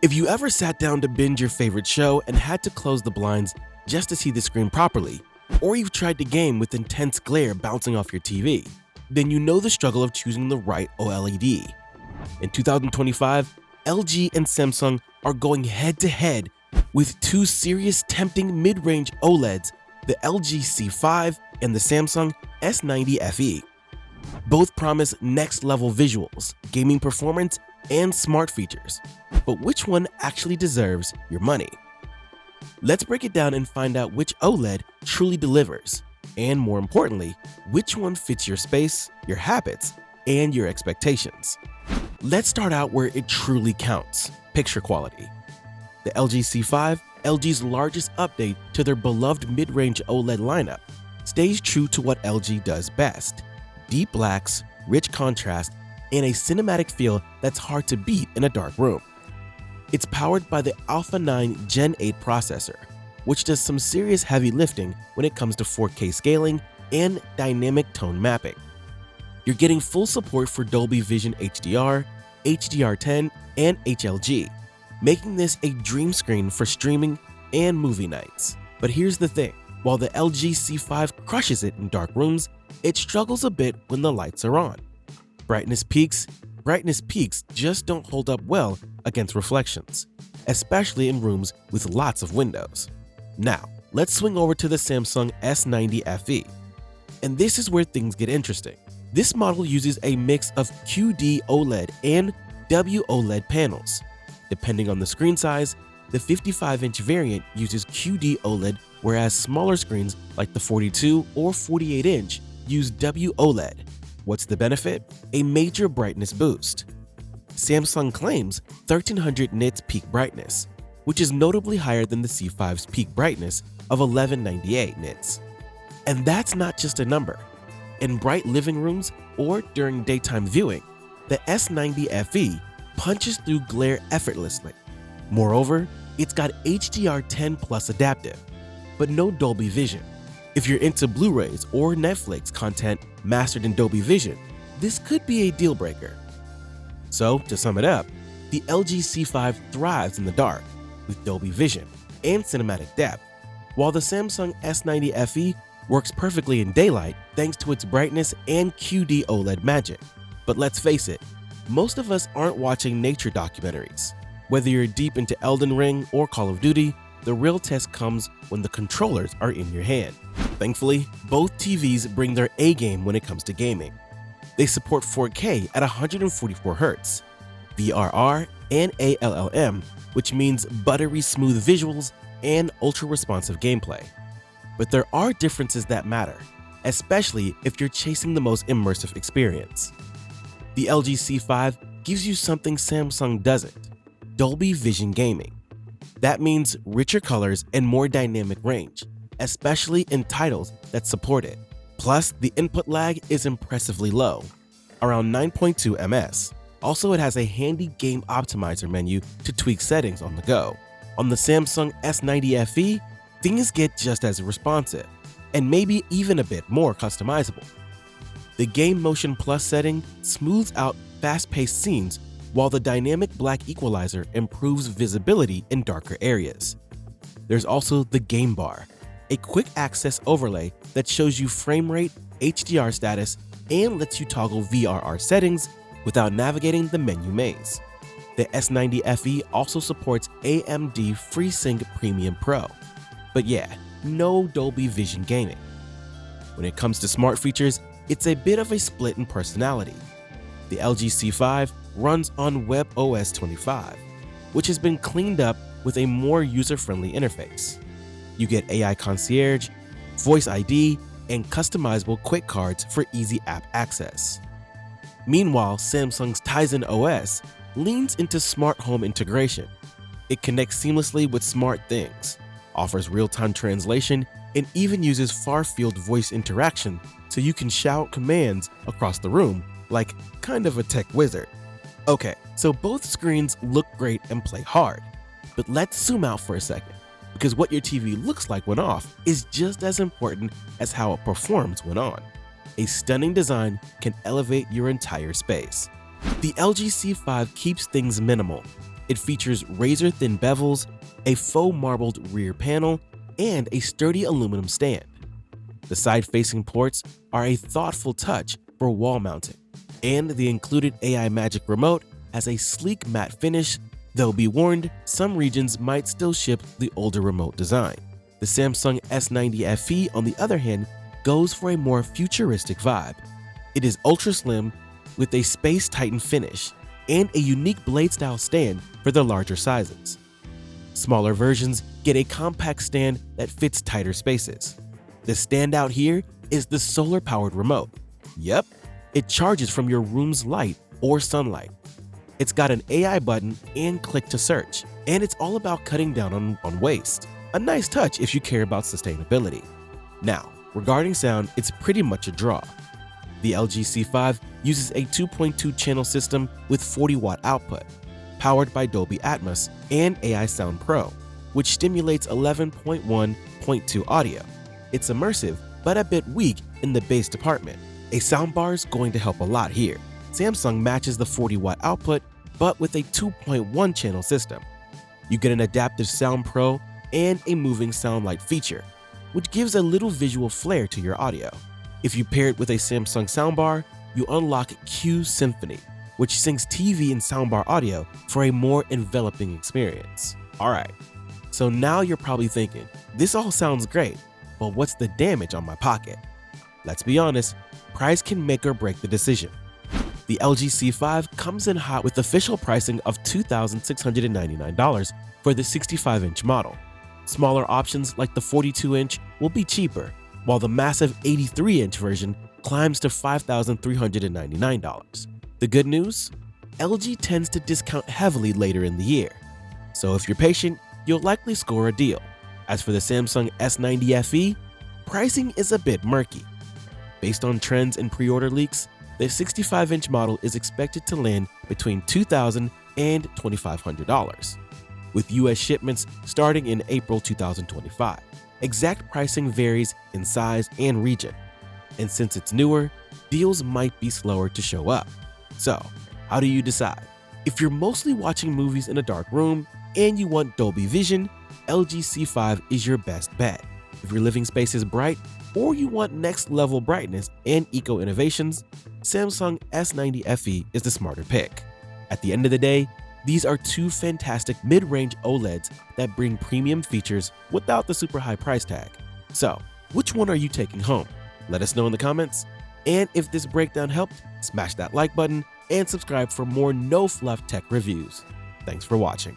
If you ever sat down to binge your favorite show and had to close the blinds just to see the screen properly, or you've tried to game with intense glare bouncing off your TV, then you know the struggle of choosing the right OLED. In 2025, LG and Samsung are going head-to-head with two serious tempting mid-range OLEDs, the LG C5 and the Samsung S90 FE. Both promise next-level visuals, gaming performance, and smart features. But which one actually deserves your money? Let's break it down and find out which OLED truly delivers, and more importantly, which one fits your space, your habits, and your expectations. Let's start out where it truly counts: picture quality. The LG C5, LG's largest update to their beloved mid-range OLED lineup, stays true to what LG does best: deep blacks, rich contrast, and a cinematic feel that's hard to beat in a dark room. It's powered by the Alpha 9 Gen 8 processor, which does some serious heavy lifting when it comes to 4K scaling and dynamic tone mapping. You're getting full support for Dolby Vision HDR, HDR10, and HLG, making this a dream screen for streaming and movie nights. But here's the thing: while the LG C5 crushes it in dark rooms, it struggles a bit when the lights are on. Brightness peaks just don't hold up well against reflections, especially in rooms with lots of windows. Now, let's swing over to the Samsung S90 FE. And this is where things get interesting. This model uses a mix of QD-OLED and WOLED panels. Depending on the screen size, the 55-inch variant uses QD-OLED, whereas smaller screens like the 42 or 48-inch use WOLED. What's the benefit? A major brightness boost. Samsung claims 1300 nits peak brightness, which is notably higher than the C5's peak brightness of 1198 nits. And that's not just a number. In bright living rooms or during daytime viewing, the S90 FE punches through glare effortlessly. Moreover, it's got HDR10 Plus adaptive, but no Dolby Vision. If you're into Blu-rays or Netflix content mastered in Dolby Vision, this could be a deal breaker. So, to sum it up, the LG C5 thrives in the dark with Dolby Vision and cinematic depth, while the Samsung S90 FE works perfectly in daylight thanks to its brightness and QD-OLED magic. But let's face it, most of us aren't watching nature documentaries. Whether you're deep into Elden Ring or Call of Duty, the real test comes when the controllers are in your hand. Thankfully, both TVs bring their A-game when it comes to gaming. They support 4K at 144Hz, VRR, and ALLM, which means buttery smooth visuals and ultra-responsive gameplay. But there are differences that matter, especially if you're chasing the most immersive experience. The LG C5 gives you something Samsung doesn't: Dolby Vision gaming. That means richer colors and more dynamic range, especially in titles that support it. Plus, the input lag is impressively low, around 9.2 ms. Also, it has a handy game optimizer menu to tweak settings on the go. On the Samsung S90 FE, things get just as responsive, and maybe even a bit more customizable. The Game Motion Plus setting smooths out fast-paced scenes, while the dynamic black equalizer improves visibility in darker areas. There's also the Game Bar, a quick access overlay that shows you frame rate, HDR status, and lets you toggle VRR settings without navigating the menu maze. The S90 FE also supports AMD FreeSync Premium Pro. But yeah, no Dolby Vision gaming. When it comes to smart features, it's a bit of a split in personality. The LG C5 runs on webOS 25, which has been cleaned up with a more user-friendly interface. You get AI Concierge, Voice ID, and customizable quick cards for easy app access. Meanwhile, Samsung's Tizen OS leans into smart home integration. It connects seamlessly with SmartThings, offers real-time translation, and even uses far-field voice interaction so you can shout commands across the room like kind of a tech wizard. Okay, so both screens look great and play hard, but let's zoom out for a second, because what your TV looks like when off is just as important as how it performs when on. A stunning design can elevate your entire space. The LG C5 keeps things minimal, It features razor-thin bezels, a faux marbled rear panel, and a sturdy aluminum stand. The side-facing ports are a thoughtful touch for wall mounting, and the included AI Magic Remote has a sleek matte finish, though be warned, some regions might still ship the older remote design. The Samsung S90 FE, on the other hand, goes for a more futuristic vibe. It is ultra-slim with a Space Titan finish and a unique blade-style stand for the larger sizes. Smaller versions get a compact stand that fits tighter spaces. The standout here is the solar-powered remote. Yep, it charges from your room's light or sunlight. It's got an AI button and click to search, and it's all about cutting down on waste. A nice touch if you care about sustainability. Now, regarding sound, it's pretty much a draw. The LG C5 uses a 2.2 channel system with 40-watt output, powered by Dolby Atmos and AI Sound Pro, which stimulates 11.1.2 audio. It's immersive, but a bit weak in the bass department. A soundbar is going to help a lot here. Samsung matches the 40-watt output, but with a 2.1 channel system. You get an Adaptive Sound Pro and a moving sound light feature, which gives a little visual flair to your audio. If you pair it with a Samsung soundbar, you unlock Q Symphony, which syncs TV and soundbar audio for a more enveloping experience. Alright, so now you're probably thinking, this all sounds great, but what's the damage on my pocket? Let's be honest, price can make or break the decision. The LG C5 comes in hot with official pricing of $2,699 for the 65-inch model. Smaller options like the 42-inch will be cheaper, while the massive 83-inch version climbs to $5,399. The good news? LG tends to discount heavily later in the year, so if you're patient, you'll likely score a deal. As for the Samsung S90 FE, pricing is a bit murky. Based on trends and pre-order leaks, the 65-inch model is expected to land between $2,000 and $2,500, with US shipments starting in April 2025. Exact pricing varies in size and region, and since it's newer, deals might be slower to show up. So, how do you decide? If you're mostly watching movies in a dark room and you want Dolby Vision, LG C5 is your best bet. If your living space is bright or you want next-level brightness and eco-innovations, Samsung S90 FE is the smarter pick. At the end of the day, these are two fantastic mid-range OLEDs that bring premium features without the super high price tag. So, which one are you taking home? Let us know in the comments. And if this breakdown helped, smash that like button and subscribe for more no-fluff tech reviews. Thanks for watching.